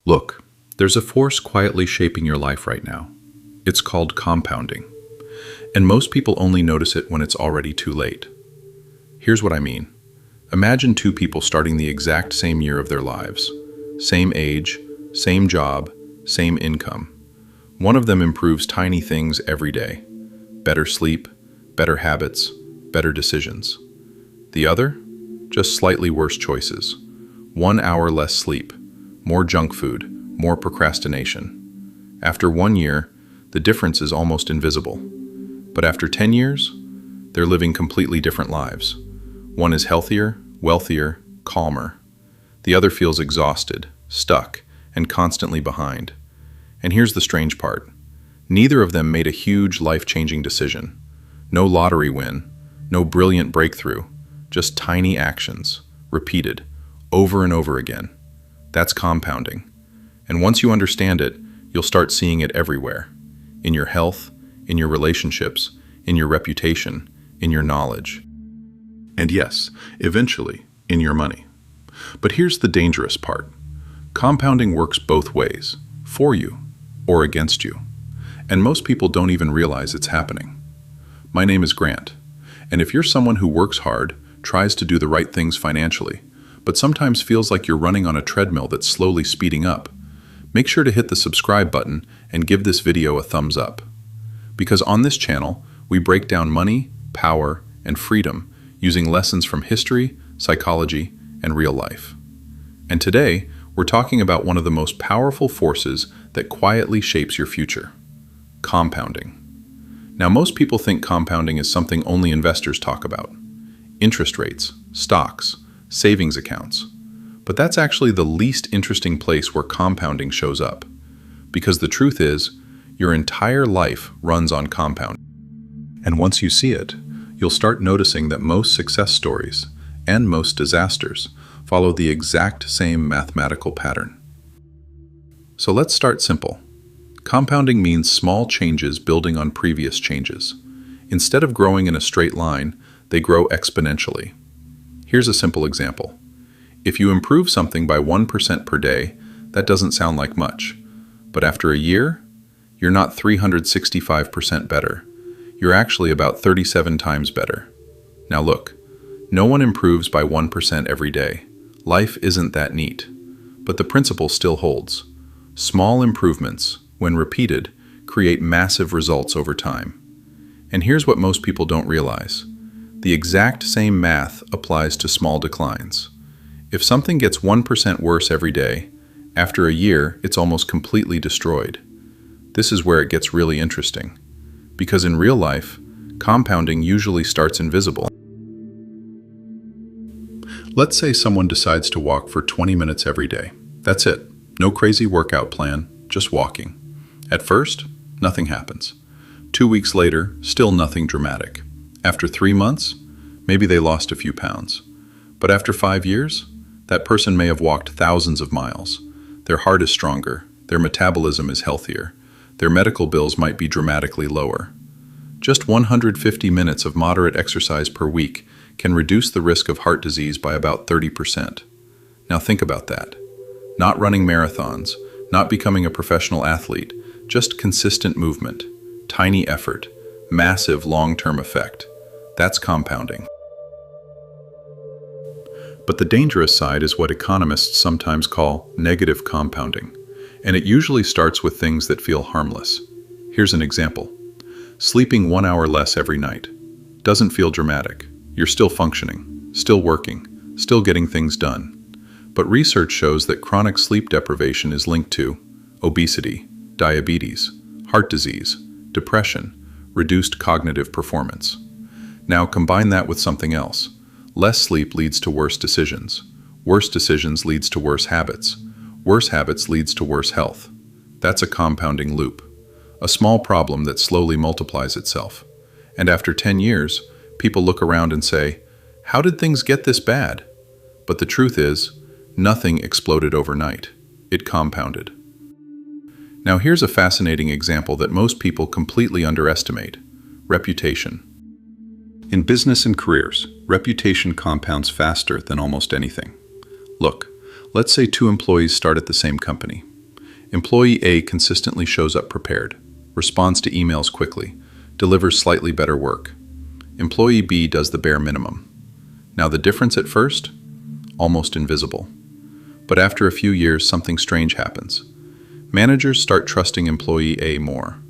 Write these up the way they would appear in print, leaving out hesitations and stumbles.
Look, there's a force quietly shaping your life right now. It's called compounding. And most people only notice it when it's already too late. Here's what I mean. Imagine two people starting the exact same year of their lives. Same age, same job, same income. One of them improves tiny things every day. Better sleep, better habits, better decisions. The other? Just slightly worse choices. 1 hour less sleep, more junk food, more procrastination. After 1 year, the difference is almost invisible. But after 10 years, they're living completely different lives. One is healthier, wealthier, calmer. The other feels exhausted, stuck, and constantly behind. And here's the strange part. Neither of them made a huge, life-changing decision. No lottery win, no brilliant breakthrough, just tiny actions, repeated, over and over again. That's compounding. And once you understand it, you'll start seeing it everywhere. In your health, in your relationships, in your reputation, in your knowledge. And yes, eventually, in your money. But here's the dangerous part. Compounding works both ways, for you or against you. And most people don't even realize it's happening. My name is Grant, and if you're someone who works hard, tries to do the right things financially, but sometimes feels like you're running on a treadmill that's slowly speeding up, make sure to hit the subscribe button and give this video a thumbs up. Because on this channel, we break down money, power, and freedom using lessons from history, psychology, and real life. And today, we're talking about one of the most powerful forces that quietly shapes your future: compounding. Now, most people think compounding is something only investors talk about. Interest rates, stocks, savings accounts. But that's actually the least interesting place where compounding shows up. Because the truth is, your entire life runs on compounding. And once you see it, you'll start noticing that most success stories and most disasters follow the exact same mathematical pattern. So let's start simple. Compounding means small changes building on previous changes. Instead of growing in a straight line, they grow exponentially. Here's a simple example. If you improve something by 1% per day, that doesn't sound like much. But after a year, you're not 365% better. You're actually about 37 times better. Now look, no one improves by 1% every day. Life isn't that neat. But the principle still holds. Small improvements, when repeated, create massive results over time. And here's what most people don't realize. The exact same math applies to small declines. If something gets 1% worse every day, after a year, it's almost completely destroyed. This is where it gets really interesting. Because in real life, compounding usually starts invisible. Let's say someone decides to walk for 20 minutes every day. That's it. No crazy workout plan, just walking. At first, nothing happens. 2 weeks later, still nothing dramatic. After 3 months, maybe they lost a few pounds. But after 5 years, that person may have walked thousands of miles. Their heart is stronger, their metabolism is healthier, their medical bills might be dramatically lower. Just 150 minutes of moderate exercise per week can reduce the risk of heart disease by about 30%. Now think about that. Not running marathons, not becoming a professional athlete, just consistent movement, tiny effort, massive long-term effect. That's compounding. But the dangerous side is what economists sometimes call negative compounding, and it usually starts with things that feel harmless. Here's an example. Sleeping 1 hour less every night. Doesn't feel dramatic. You're still functioning, still working, still getting things done. But research shows that chronic sleep deprivation is linked to obesity, diabetes, heart disease, depression, reduced cognitive performance. Now combine that with something else. Less sleep leads to worse decisions. Worse decisions leads to worse habits. Worse habits leads to worse health. That's a compounding loop. A small problem that slowly multiplies itself. And after 10 years, people look around and say, "How did things get this bad?" But the truth is, nothing exploded overnight. It compounded. Now here's a fascinating example that most people completely underestimate: reputation. In business and careers, reputation compounds faster than almost anything. Look, let's say 2 employees start at the same company. Employee A consistently shows up prepared, responds to emails quickly, delivers slightly better work. Employee B does the bare minimum. Now the difference at first? Almost invisible. But after a few years, something strange happens. Managers start trusting Employee A more.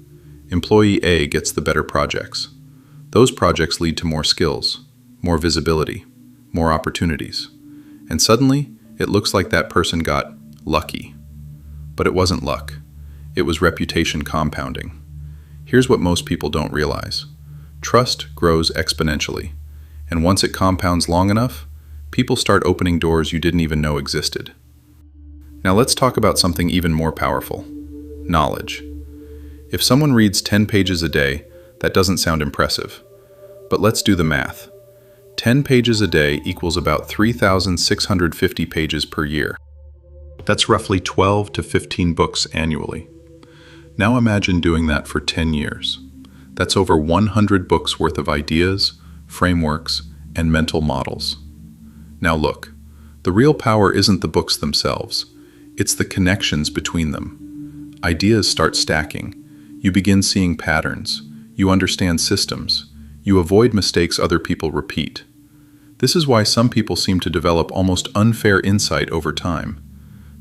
Employee A gets the better projects. Those projects lead to more skills, more visibility, more opportunities. And suddenly, it looks like that person got lucky. But it wasn't luck. It was reputation compounding. Here's what most people don't realize. Trust grows exponentially. And once it compounds long enough, people start opening doors you didn't even know existed. Now let's talk about something even more powerful. Knowledge. If someone reads 10 pages a day, that doesn't sound impressive. But let's do the math. 10 pages a day equals about 3,650 pages per year. That's roughly 12 to 15 books annually. Now imagine doing that for 10 years. That's over 100 books worth of ideas, frameworks, and mental models. Now look, the real power isn't the books themselves. It's the connections between them. Ideas start stacking. You begin seeing patterns. You understand systems. You avoid mistakes other people repeat. This is why some people seem to develop almost unfair insight over time.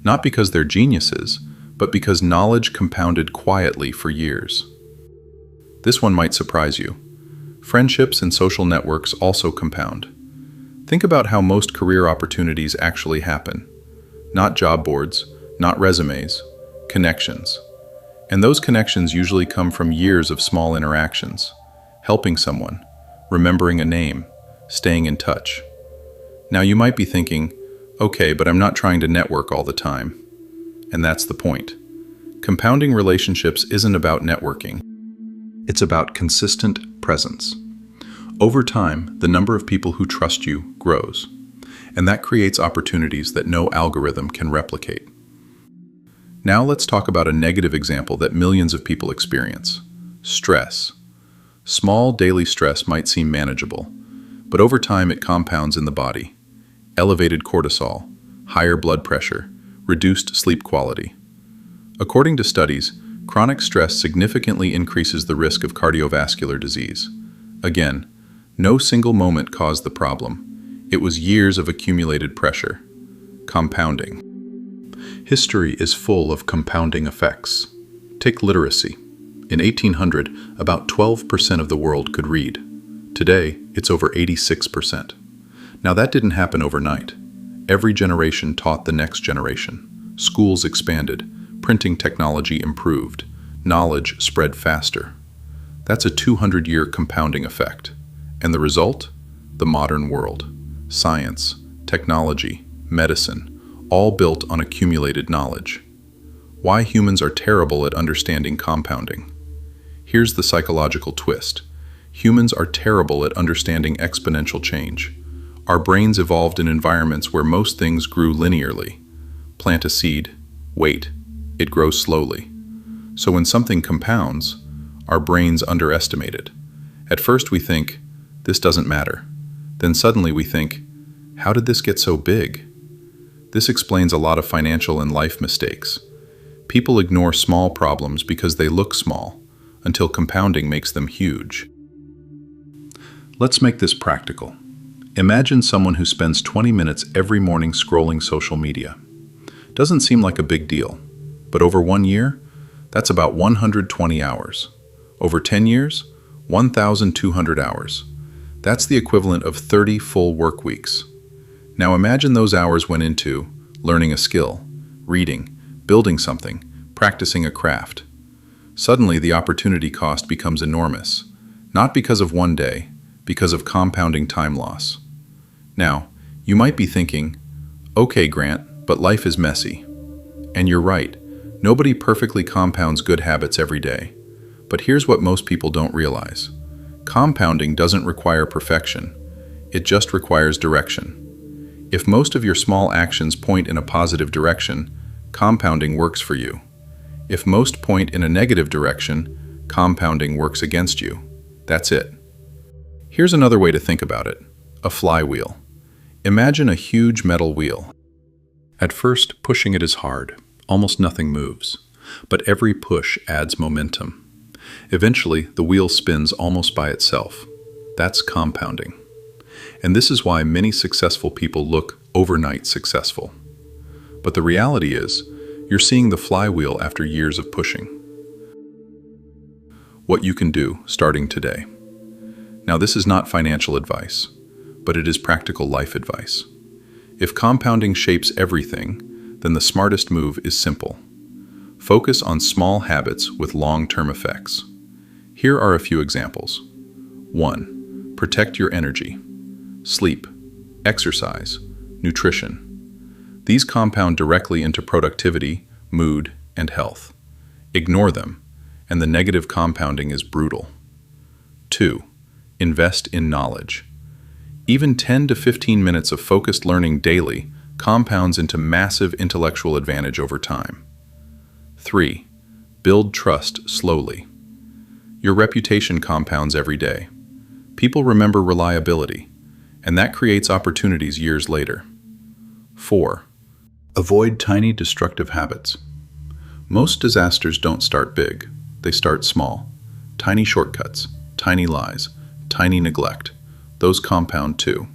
Not because they're geniuses, but because knowledge compounded quietly for years. This one might surprise you. Friendships and social networks also compound. Think about how most career opportunities actually happen. Not job boards, not resumes, connections. And those connections usually come from years of small interactions, helping someone, remembering a name, staying in touch. Now you might be thinking, okay, but I'm not trying to network all the time. And that's the point. Compounding relationships isn't about networking. It's about consistent presence. Over time, the number of people who trust you grows, and that creates opportunities that no algorithm can replicate. Now let's talk about a negative example that millions of people experience: stress. Small daily stress might seem manageable, but over time it compounds in the body. Elevated cortisol, higher blood pressure, reduced sleep quality. According to studies, chronic stress significantly increases the risk of cardiovascular disease. Again, no single moment caused the problem. It was years of accumulated pressure. Compounding. History is full of compounding effects. Take literacy. In 1800, about 12% of the world could read. Today, it's over 86%. Now that didn't happen overnight. Every generation taught the next generation. Schools expanded. Printing technology improved. Knowledge spread faster. That's a 200-year compounding effect. And the result? The modern world. Science, technology, medicine, all built on accumulated knowledge. Why humans are terrible at understanding compounding. Here's the psychological twist. Humans are terrible at understanding exponential change. Our brains evolved in environments where most things grew linearly. Plant a seed, wait, it grows slowly. So when something compounds, our brains underestimate it. At first we think, this doesn't matter. Then suddenly we think, how did this get so big? This explains a lot of financial and life mistakes. People ignore small problems because they look small, until compounding makes them huge. Let's make this practical. Imagine someone who spends 20 minutes every morning scrolling social media. Doesn't seem like a big deal, but over 1 year, that's about 120 hours. Over 10 years, 1,200 hours. That's the equivalent of 30 full work weeks. Now imagine those hours went into learning a skill, reading, building something, practicing a craft. Suddenly the opportunity cost becomes enormous, not because of one day, because of compounding time loss. Now, you might be thinking, okay, Grant, but life is messy. And you're right, nobody perfectly compounds good habits every day. But here's what most people don't realize. Compounding doesn't require perfection. It just requires direction. If most of your small actions point in a positive direction, compounding works for you. If most point in a negative direction, compounding works against you. That's it. Here's another way to think about it. A flywheel. Imagine a huge metal wheel. At first, pushing it is hard. Almost nothing moves. But every push adds momentum. Eventually, the wheel spins almost by itself. That's compounding. And this is why many successful people look overnight successful. But the reality is, you're seeing the flywheel after years of pushing. What you can do starting today. Now, this is not financial advice, but it is practical life advice. If compounding shapes everything, then the smartest move is simple. Focus on small habits with long-term effects. Here are a few examples. 1. Protect your energy. Sleep, exercise, nutrition. These compound directly into productivity, mood, and health. Ignore them, and the negative compounding is brutal. 2. Invest in knowledge. Even 10 to 15 minutes of focused learning daily compounds into massive intellectual advantage over time. 3. Build trust slowly. Your reputation compounds every day. People remember reliability, and that creates opportunities years later. 4. Avoid tiny destructive habits. Most disasters don't start big, they start small. Tiny shortcuts, tiny lies, tiny neglect. Those compound too.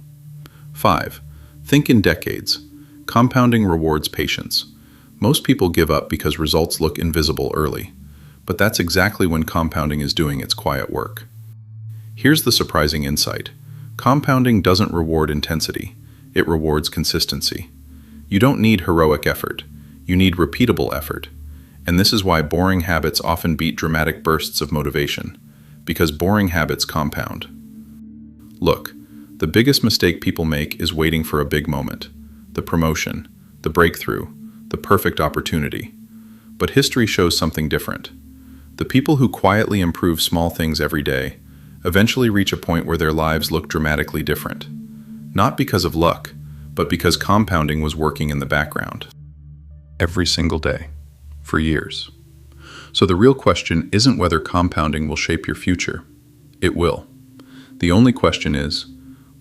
5. Think in decades. Compounding rewards patience. Most people give up because results look invisible early, but that's exactly when compounding is doing its quiet work. Here's the surprising insight. Compounding doesn't reward intensity, it rewards consistency. You don't need heroic effort, you need repeatable effort. And this is why boring habits often beat dramatic bursts of motivation, because boring habits compound. Look, the biggest mistake people make is waiting for a big moment, the promotion, the breakthrough, the perfect opportunity. But history shows something different. The people who quietly improve small things every day eventually reach a point where their lives look dramatically different. Not because of luck, but because compounding was working in the background. Every single day, for years. So the real question isn't whether compounding will shape your future. It will. The only question is,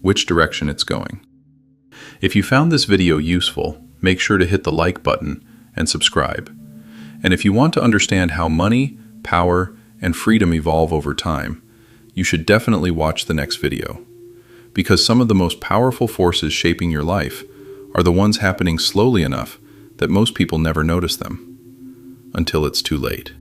which direction it's going. If you found this video useful, make sure to hit the like button and subscribe. And if you want to understand how money, power, and freedom evolve over time, you should definitely watch the next video. Because some of the most powerful forces shaping your life are the ones happening slowly enough that most people never notice them, until it's too late.